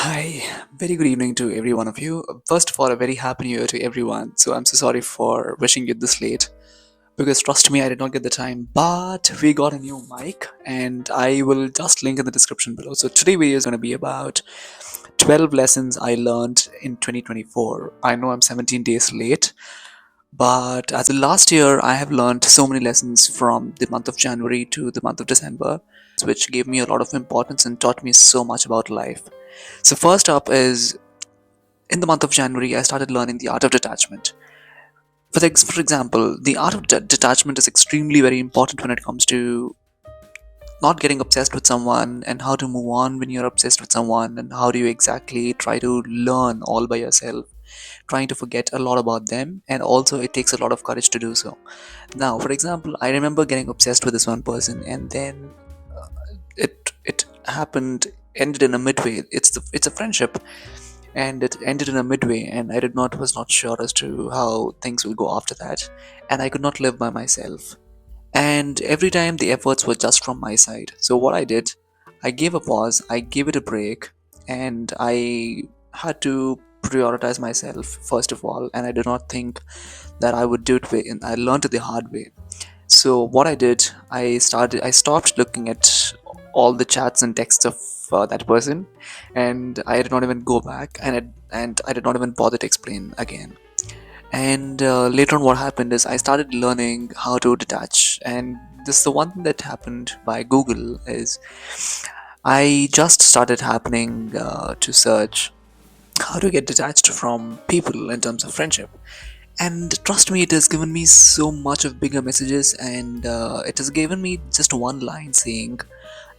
Hi, very good evening to every one of you. First of all, a very happy new year to everyone. So I'm so sorry for wishing you this late because trust me, I did not get the time. But we got a new mic and I will just link in the description below. So today video is going to be about 12 lessons I learned in 2024. I know I'm 17 days late, but as of last year, I have learned so many lessons from the month of January to the month of December, which gave me a lot of importance and taught me so much about life. So first up is in the month of January, I started learning the art of detachment. For example, the art of detachment is extremely very important when it comes to not getting obsessed with someone and how to move on when you're obsessed with someone and how do you exactly try to learn all by yourself, trying to forget a lot about them, and also it takes a lot of courage to do so. Now, for example, I remember getting obsessed with this one person and then it happened ended in a midway. It's a friendship and it ended in a midway and I did not was not sure as to how things will go after that, and I could not live by myself, and every time the efforts were just from my side. So what I did, I gave a pause, I gave it a break, and I had to prioritize myself first of all, and I did not think that I would do it way, and I learned it the hard way. So what I did, I stopped looking at all the chats and texts of that person, and I did not even go back, and I did not even bother to explain again. And later on, what happened is I started learning how to detach, and this is the one thing that happened by Google is I just started happening to search how to get detached from people in terms of friendship, and trust me, it has given me so much of bigger messages, and it has given me just one line saying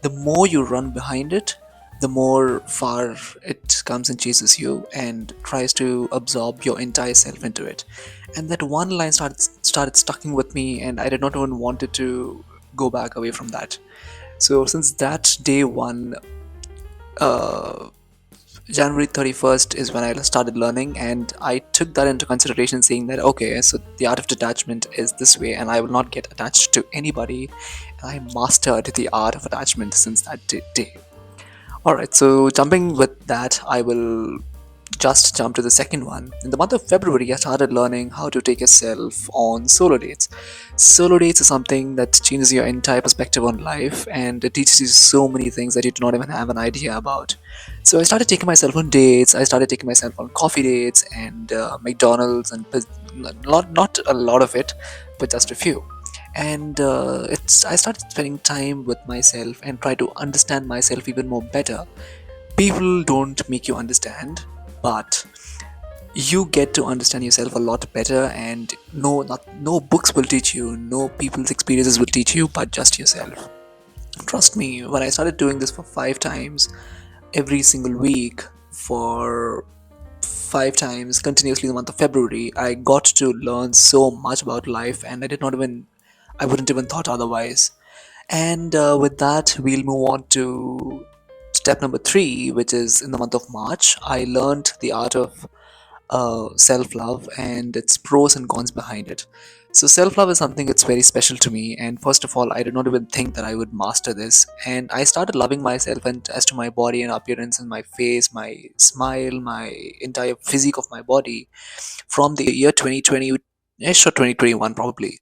the more you run behind it, the more far it comes and chases you and tries to absorb your entire self into it. And that one line started sticking with me, and I did not even wanted to go back away from that. So since that day one, uh, January 31st is when I started learning, and I took that into consideration, saying that okay, so the art of detachment is this way, and I will not get attached to anybody. And I mastered the art of attachment since that day. Alright, so jumping with that, I will just jump to the second one. In the month of February, I started learning how to take yourself on solo dates. Solo dates is something that changes your entire perspective on life, and it teaches you so many things that you do not even have an idea about. So I started taking myself on dates. I started taking myself on coffee dates and McDonald's, and not a lot of it, but just a few. And I started spending time with myself and try to understand myself even more better. People don't make you understand, but you get to understand yourself a lot better, and no books will teach you, no people's experiences will teach you, but just yourself. Trust me, when I started doing this for 5 times every single week for 5 times continuously in the month of February, I got to learn so much about life, and I wouldn't even thought otherwise. And with that, we'll move on to step number three, which is in the month of March. I learned the art of self love and its pros and cons behind it. So, self love is something that's very special to me. And first of all, I did not even think that I would master this. And I started loving myself and as to my body and appearance and my face, my smile, my entire physique of my body from the year 2020 ish or 2021 probably.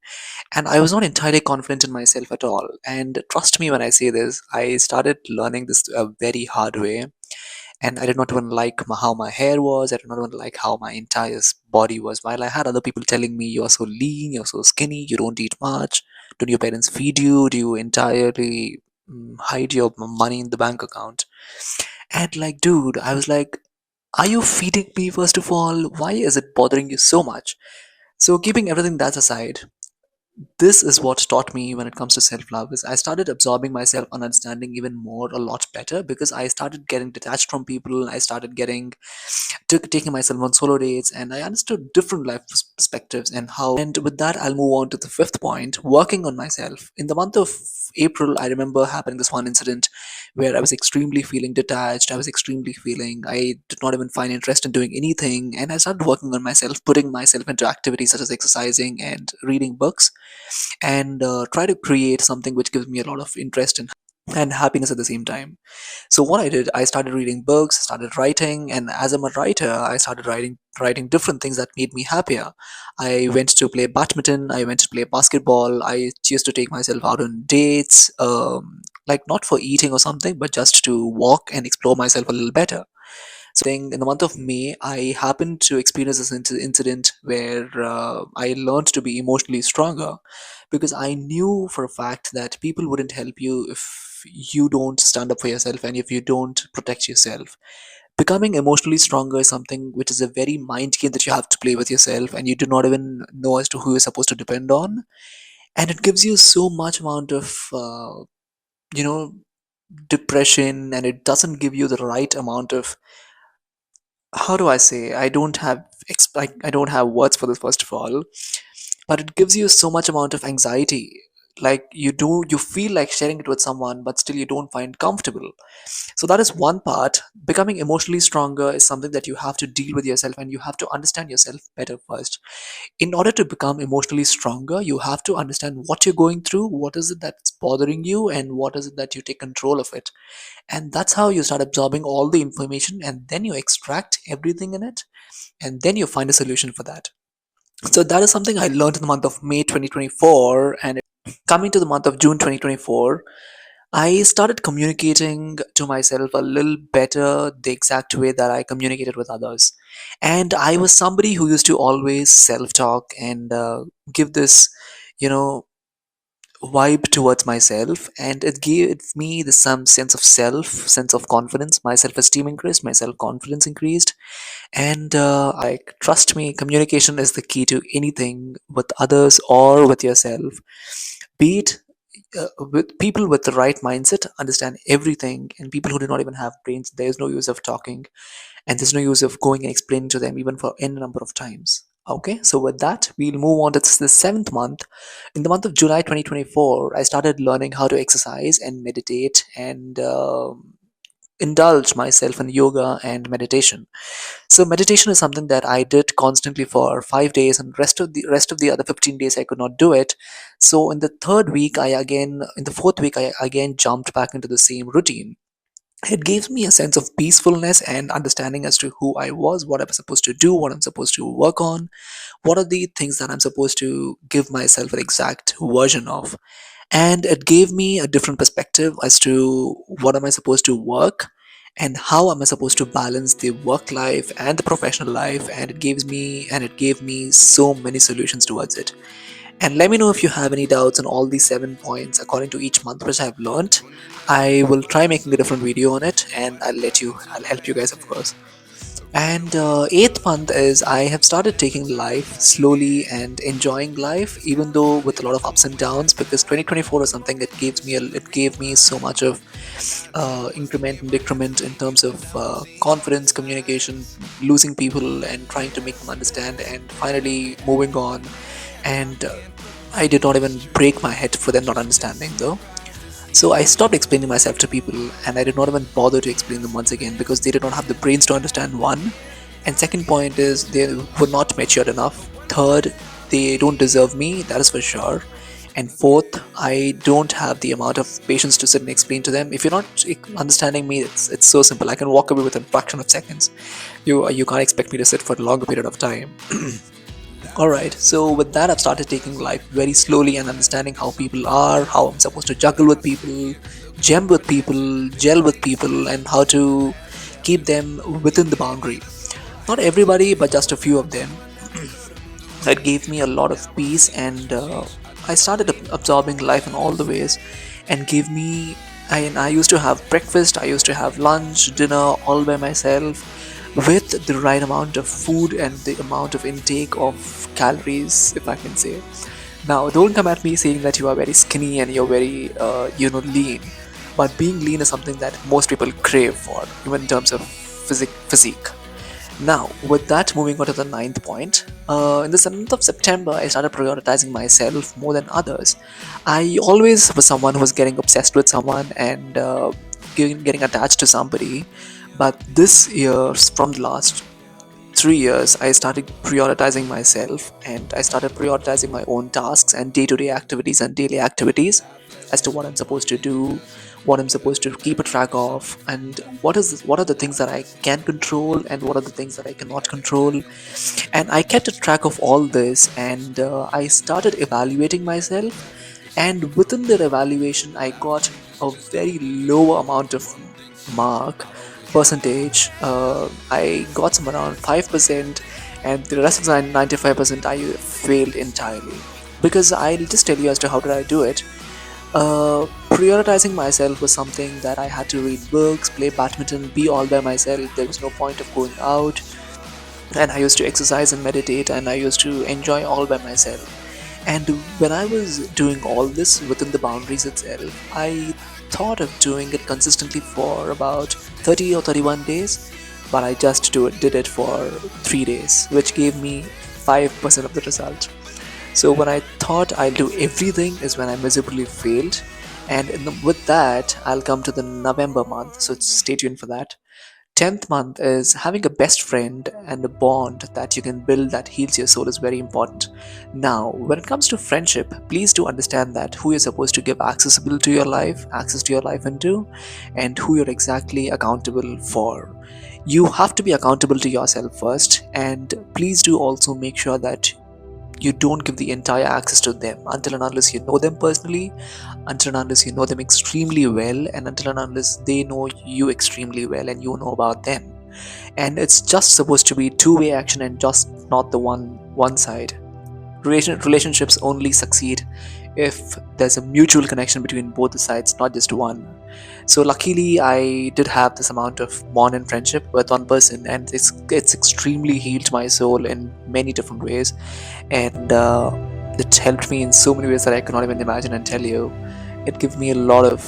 And I was not entirely confident in myself at all. And trust me when I say this, I started learning this a very hard way, and I did not even like how my hair was. I did not even like how my entire body was. While I had other people telling me, "You are so lean, you're so skinny, you don't eat much. Don't your parents feed you? Do you entirely hide your money in the bank account?" And like, dude, I was like, "Are you feeding me first of all? Why is it bothering you so much?" So, keeping everything that aside, this is what taught me when it comes to self-love is I started absorbing myself and understanding even more a lot better, because I started getting detached from people. I started getting taking myself on solo dates, and I understood different life perspectives and how. And with that, I'll move on to the fifth point: working on myself. In the month of April, I remember happening this one incident where I was extremely feeling detached. I was extremely feeling I did not even find interest in doing anything, and I started working on myself, putting myself into activities such as exercising and reading books, and try to create something which gives me a lot of interest in. and happiness at the same time. So what I did, I started reading books, started writing, and as I'm a writer, I started writing different things that made me happier. I went to play badminton, I went to play basketball, I used to take myself out on dates, like not for eating or something, but just to walk and explore myself a little better. Thing in the month of May, I happened to experience this incident where I learned to be emotionally stronger, because I knew for a fact that people wouldn't help you if you don't stand up for yourself and if you don't protect yourself. Becoming emotionally stronger is something which is a very mind game that you have to play with yourself, and you do not even know as to who you're supposed to depend on. And it gives you so much amount of you know depression, and it doesn't give you the right amount of, how do I say, I don't have words for this, first of all, but it gives you so much amount of anxiety. Like you feel like sharing it with someone, but still you don't find comfortable. So that is one part. Becoming emotionally stronger is something that you have to deal with yourself, and you have to understand yourself better first. In order to become emotionally stronger, you have to understand what you're going through, what is it that's bothering you, and what is it that you take control of it. And that's how you start absorbing all the information, and then you extract everything in it, and then you find a solution for that. So that is something I learned in the month of May 2024. And coming to the month of June 2024, I started communicating to myself a little better, the exact way that I communicated with others. And I was somebody who used to always self talk and give this, you know, vibe towards myself, and it gave me the some sense of confidence. My self-esteem increased, my self-confidence increased. And like, trust me, communication is the key to anything with others or with yourself. Be it with people with the right mindset understand everything, and people who do not even have brains, there's no use of talking, and there's no use of going and explaining to them even for any number of times. Okay, so with that, we'll move on to the seventh month. In the month of July 2024, I started learning how to exercise and meditate, and indulge myself in yoga and meditation. So meditation is something that I did constantly for 5 days, and rest of the other 15 days I could not do it. So in the fourth week, I again jumped back into the same routine. It gives me a sense of peacefulness and understanding as to who I was, what I'm supposed to do, what I'm supposed to work on, what are the things that I'm supposed to give myself an exact version of. And it gave me a different perspective as to what am I supposed to work, and how am I supposed to balance the work life and the professional life. And it gave me so many solutions towards it. And let me know if you have any doubts on all these 7 points according to each month which I've learned. I will try making a different video on it, and I'll help you guys, of course. And eighth month is I have started taking life slowly and enjoying life, even though with a lot of ups and downs, because 2024 is something that it gave me so much of increment and decrement in terms of confidence, communication, losing people and trying to make them understand, and finally moving on. And I did not even break my head for them not understanding, though. So I stopped explaining myself to people, and I did not even bother to explain them once again, because they did not have the brains to understand, one. And second point is they were not matured enough. Third, they don't deserve me, that is for sure. And fourth, I don't have the amount of patience to sit and explain to them. If you're not understanding me, it's so simple. I can walk away within a fraction of seconds. You can't expect me to sit for a longer period of time. Alright, so with that, I've started taking life very slowly and understanding how people are, how I'm supposed to juggle with people, gem with people, gel with people, and how to keep them within the boundary. Not everybody, but just a few of them. That gave me a lot of peace, and I started absorbing life in all the ways, and gave me. I used to have breakfast, I used to have lunch, dinner all by myself, with the right amount of food and the amount of intake of calories, if I can say. Now, don't come at me saying that you are very skinny and you're very, lean. But being lean is something that most people crave for, even in terms of physique. Now, with that, moving on to the ninth point. In the month of September, I started prioritizing myself more than others. I always was someone who was getting obsessed with someone and getting attached to somebody. But this year, from the last 3 years, I started prioritizing myself, and I started prioritizing my own tasks and day to day activities and daily activities as to what I'm supposed to do, what I'm supposed to keep a track of, and what are the things that I can control and what are the things that I cannot control. And I kept a track of all this, and I started evaluating myself. And within the evaluation, I got a very low amount of mark percentage. I got some around 5%, and the rest of the 95% I failed entirely. Because I'll just tell you as to how did I do it. Prioritizing myself was something that I had to read books, play badminton, be all by myself. There was no point of going out, and I used to exercise and meditate, and I used to enjoy all by myself. And when I was doing all this within the boundaries itself, I thought of doing it consistently for about 30 or 31 days, but I just did it for 3 days, which gave me 5% of the result. So when I thought I'll do everything is when I miserably failed. And with that, I'll come to the November month. So stay tuned for that. 10th month is having a best friend and a bond that you can build that heals your soul is very important. Now, when it comes to friendship, please do understand that who you're supposed to give access to your life into, and who you're exactly accountable for. You have to be accountable to yourself first, and please do also make sure that you don't give the entire access to them until and unless you know them personally, until and unless you know them extremely well, and until and unless they know you extremely well and you know about them. And it's just supposed to be two-way action and just not the one side. Relationships only succeed if there's a mutual connection between both the sides, not just one. So luckily, I did have this amount of bond and friendship with one person, and it's extremely healed my soul in many different ways, and it helped me in so many ways that I cannot even imagine and tell you. It gave me a lot of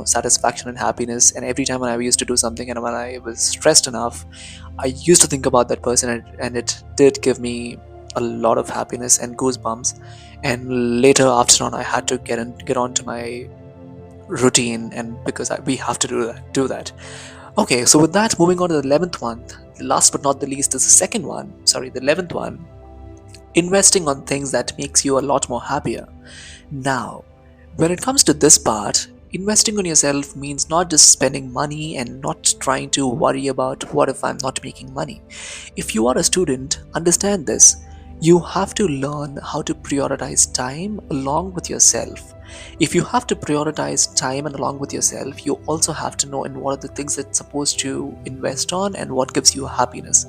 satisfaction and happiness. And every time when I used to do something and when I was stressed enough, I used to think about that person, and it did give me a lot of happiness and goosebumps. And later after on, I had to get on to my routine, and because we have to do that. Okay, so with that, moving on to the 11th one, last but not the least is the second one, sorry, the 11th one, investing on things that makes you a lot more happier. Now, when it comes to this part, investing on yourself means not just spending money and not trying to worry about what if I'm not making money. If you are a student, understand this. You have to learn how to prioritize time along with yourself. If you have to prioritize time and along with yourself, you also have to know in what are the things that's supposed to invest on and what gives you happiness.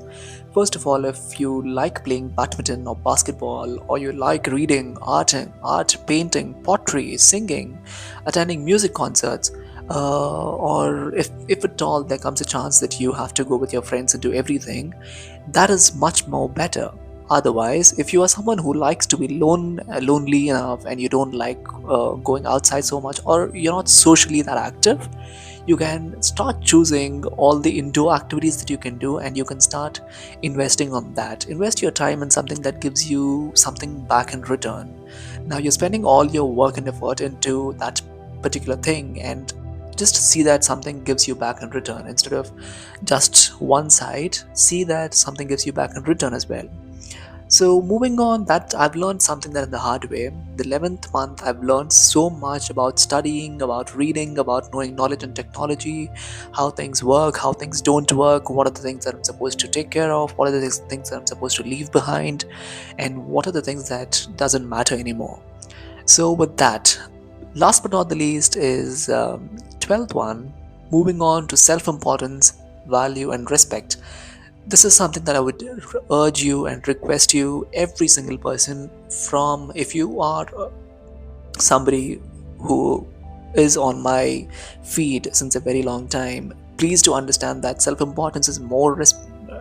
First of all, if you like playing badminton or basketball, or you like reading, art, painting, pottery, singing, attending music concerts, or if at all there comes a chance that you have to go with your friends and do everything, that is much more better. Otherwise, if you are someone who likes to be lonely enough, and you don't like going outside so much, or you're not socially that active, you can start choosing all the indoor activities that you can do, and you can start investing on that. Invest your time in something that gives you something back in return. Now you're spending all your work and effort into that particular thing, and just see that something gives you back in return. Instead of just one side, see that something gives you back in return as well. So moving on, that I've learned something that in the hard way. The 11th month, I've learned so much about studying, about reading, about knowing knowledge and technology, how things work, how things don't work, what are the things that I'm supposed to take care of, what are the things that I'm supposed to leave behind, and what are the things that doesn't matter anymore. So with that, last but not the least is 12th one, moving on to self-importance, value, and respect. This is something that I would urge you and request you, every single person, from if you are somebody who is on my feed since a very long time, please do understand that self-importance is more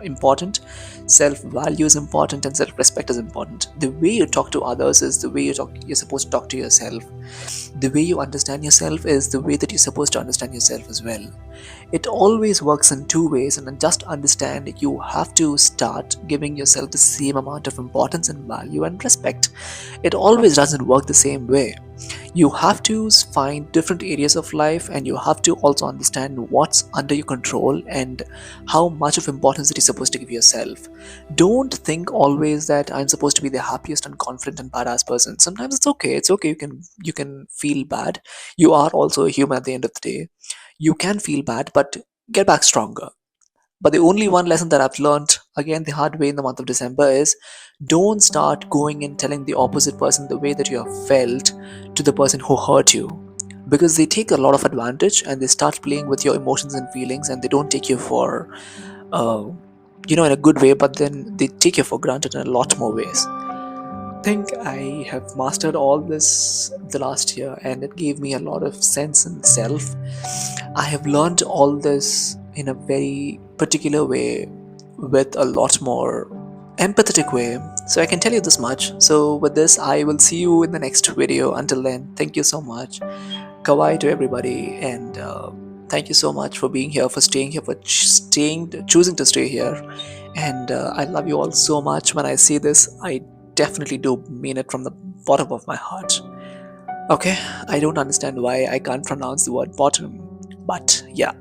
important, self-value is important, and self-respect is important. The way you talk to others is the way you're supposed to talk to yourself. The way you understand yourself is the way that you're supposed to understand yourself as well. It always works in two ways, and just understand you have to start giving yourself the same amount of importance and value and respect. It always doesn't work the same way. You have to find different areas of life, and you have to also understand what's under your control and how much of importance it is supposed to give yourself. Don't think always that I'm supposed to be the happiest and confident and badass person. Sometimes it's okay, you can feel bad. You are also a human at the end of the day. You can feel bad, but get back stronger. But the only one lesson that I've learned, again, the hard way in the month of December is don't start going and telling the opposite person the way that you have felt to the person who hurt you. Because they take a lot of advantage and they start playing with your emotions and feelings, and they don't take you for, uh, in a good way, but then they take you for granted in a lot more ways. I think I have mastered all this the last year, and it gave me a lot of sense in self. I have learned all this in a very particular way, with a lot more empathetic way. So I can tell you this much. So with this, I will see you in the next video. Until then, thank you so much. Kawaii to everybody, and thank you so much for being here, for staying here, for choosing to stay here. And I love you all so much. When I see this, I definitely do mean it from the bottom of my heart. Okay, I don't understand why I can't pronounce the word bottom, but yeah.